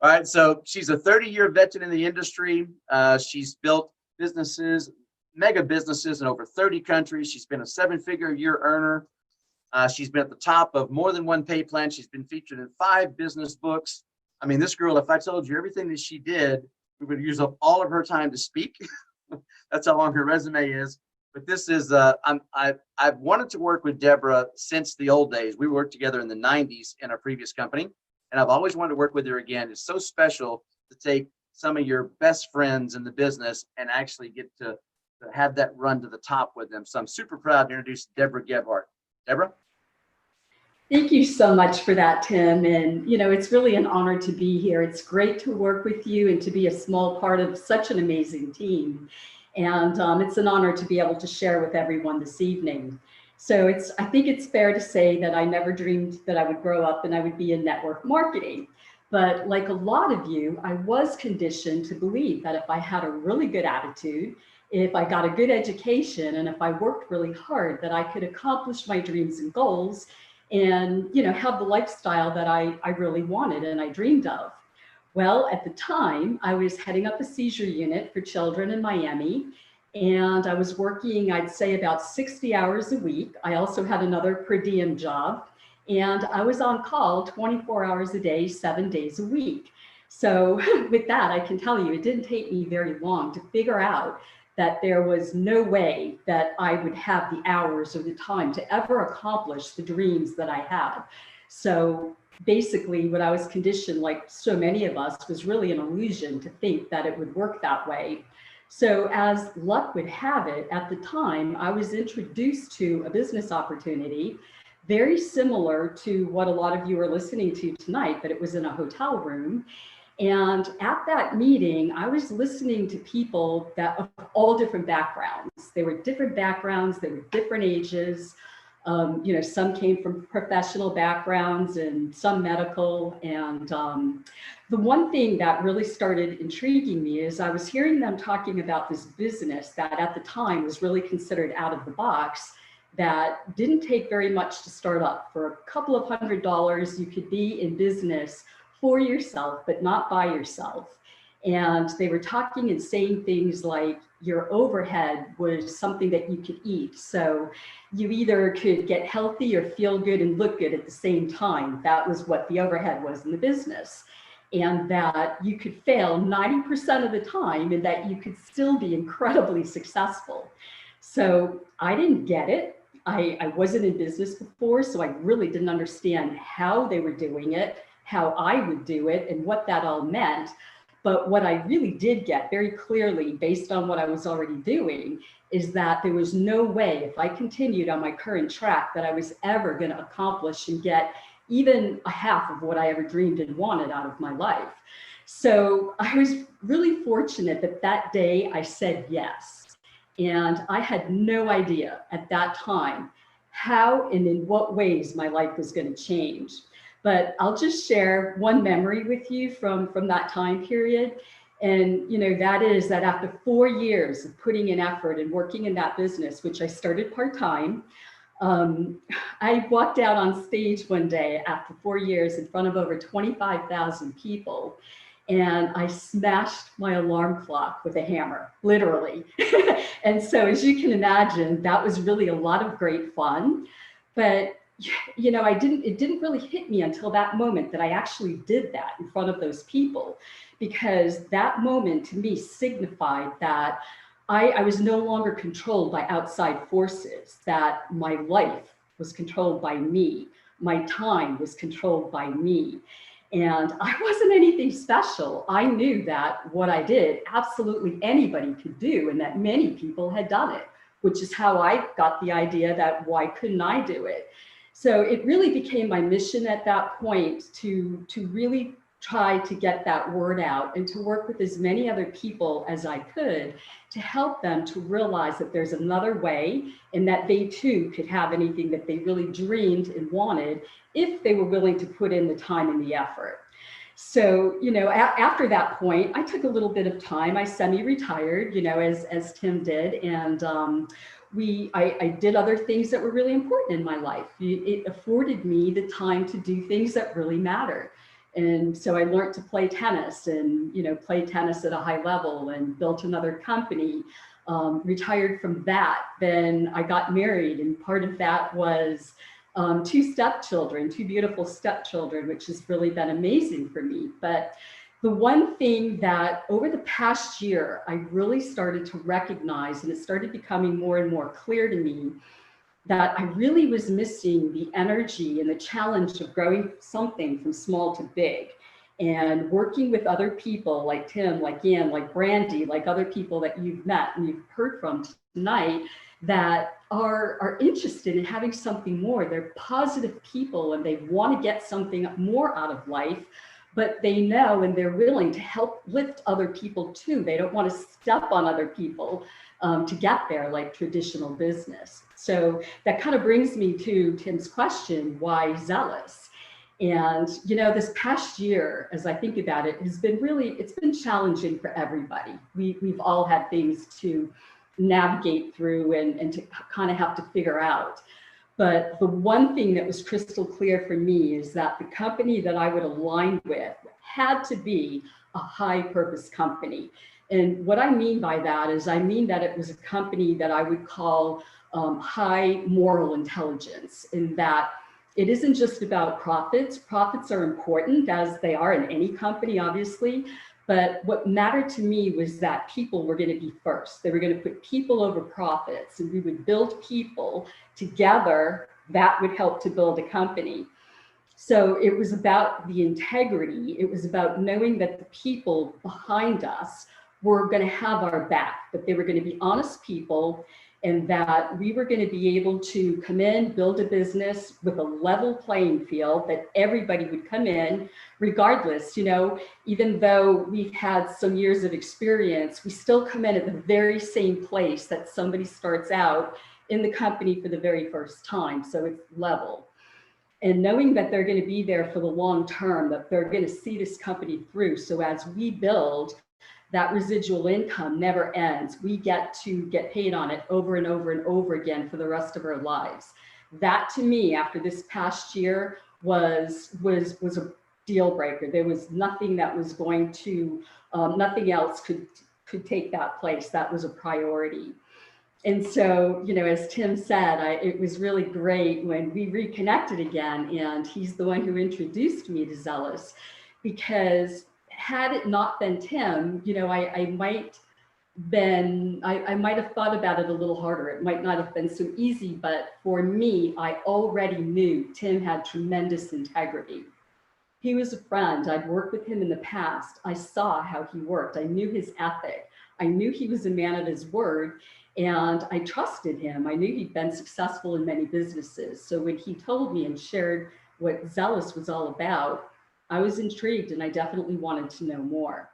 All right, so she's a 30-year veteran in the industry. She's built businesses, mega businesses in over 30 countries. She's been a seven-figure a year earner. She's been at the top of more than one pay plan. She's been featured in 5 business books. I mean, this girl, if I told you everything that she did, we would use up all of her time to speak. That's how long her resume is. But this is, I've wanted to work with Debra since the old days. We worked together in the 90s in our previous company, and I've always wanted to work with her again. It's so special to take some of your best friends in the business and actually get to have that run to the top with them. So I'm super proud to introduce Debra Gebhardt. Debra? Thank you so much for that, Tim. And, you know, it's really an honor to be here. It's great to work with you and to be a small part of such an amazing team. And it's an honor to be able to share with everyone this evening. So I think it's fair to say that I never dreamed that I would grow up and I would be in network marketing. But like a lot of you, I was conditioned to believe that if I had a really good attitude, if I got a good education, and if I worked really hard, that I could accomplish my dreams and goals and, you know, have the lifestyle that I really wanted and I dreamed of. Well, at the time, I was heading up a seizure unit for children in Miami, and I was working, I'd say, about 60 hours a week. I also had another per diem job, and I was on call 24 hours a day, 7 days a week. So with that, I can tell you, it didn't take me very long to figure out that there was no way that I would have the hours or the time to ever accomplish the dreams that I had. So basically what I was conditioned, like so many of us, was really an illusion to think that it would work that way. So as luck would have it, at the time, I was introduced to a business opportunity very similar to what a lot of you are listening to tonight, but it was in a hotel room. And at that meeting, I was listening to people that of all different backgrounds. They were different backgrounds, they were different ages. You know, some came from professional backgrounds and some medical. And the one thing that really started intriguing me is I was hearing them talking about this business that at the time was really considered out of the box, that didn't take very much to start up. For a couple of $100s, you could be in business for yourself, but not by yourself. And they were talking and saying things like your overhead was something that you could eat. So you either could get healthy or feel good and look good at the same time. That was what the overhead was in the business. And that you could fail 90% of the time and that you could still be incredibly successful. So I didn't get it. I wasn't in business before, so I really didn't understand how they were doing it, how I would do it, and what that all meant. But what I really did get very clearly, based on what I was already doing, is that there was no way, if I continued on my current track, that I was ever going to accomplish and get even a half of what I ever dreamed and wanted out of my life. So I was really fortunate that that day I said yes. And I had no idea at that time how and in what ways my life was going to change. But I'll just share one memory with you from that time period. And, you know, that is that after 4 years of putting in effort and working in that business, which I started part-time, I walked out on stage one day after 4 years in front of over 25,000 people. And I smashed my alarm clock with a hammer, literally. And so as you can imagine, that was really a lot of great fun. But you know, it didn't really hit me until that moment that I actually did that in front of those people, because that moment to me signified that I was no longer controlled by outside forces, that my life was controlled by me, my time was controlled by me. And I wasn't anything special. I knew that what I did, absolutely anybody could do, and that many people had done it, which is how I got the idea that why couldn't I do it? So it really became my mission at that point to really try to get that word out and to work with as many other people as I could to help them to realize that there's another way and that they too could have anything that they really dreamed and wanted if they were willing to put in the time and the effort. So, you know, after that point, I took a little bit of time. I semi-retired, you know, as Tim did, and I did other things that were really important in my life. It afforded me the time to do things that really matter. And so I learned to play tennis and, play tennis at a high level and built another company, retired from that. Then I got married, and part of that was two stepchildren, two beautiful stepchildren, which has really been amazing for me. But the one thing that over the past year, I really started to recognize, and it started becoming more and more clear to me, that I really was missing the energy and the challenge of growing something from small to big, and working with other people like Tim, like Ian, like Brandy, like other people that you've met and you've heard from tonight that are interested in having something more. They're positive people and they want to get something more out of life, but they know and they're willing to help lift other people too. They don't want to step on other people to get there like traditional business. So that kind of brings me to Tim's question, why Xelliss? And, this past year, as I think about it, has been it's been challenging for everybody. We've all had things to navigate through and to kind of have to figure out. But the one thing that was crystal clear for me is that the company that I would align with had to be a high purpose company. And what I mean by that is I mean that it was a company that I would call high moral intelligence, in that it isn't just about profits. Profits are important, as they are in any company, obviously. But what mattered to me was that people were going to be first. They were going to put people over profits, and we would build people together. That would help to build a company. So it was about the integrity. It was about knowing that the people behind us were going to have our back, that they were going to be honest people, and that we were going to be able to come in, build a business with a level playing field, that everybody would come in regardless. Even though we've had some years of experience, we still come in at the very same place that somebody starts out in the company for the very first time. So it's level. And knowing that they're going to be there for the long term, that they're going to see this company through. So as we build, that residual income never ends. We get to get paid on it over and over and over again for the rest of our lives. That, to me, after this past year, was a deal breaker. There was nothing that was going to, nothing else could take that place. That was a priority. And so, as Tim said, it was really great when we reconnected again, and he's the one who introduced me to Xelliss, because had it not been Tim, I might have thought about it a little harder. It might not have been so easy, but for me, I already knew Tim had tremendous integrity. He was a friend. I'd worked with him in the past. I saw how he worked. I knew his ethic. I knew he was a man of his word, and I trusted him. I knew he'd been successful in many businesses. So when he told me and shared what Xelliss was all about, I was intrigued, and I definitely wanted to know more.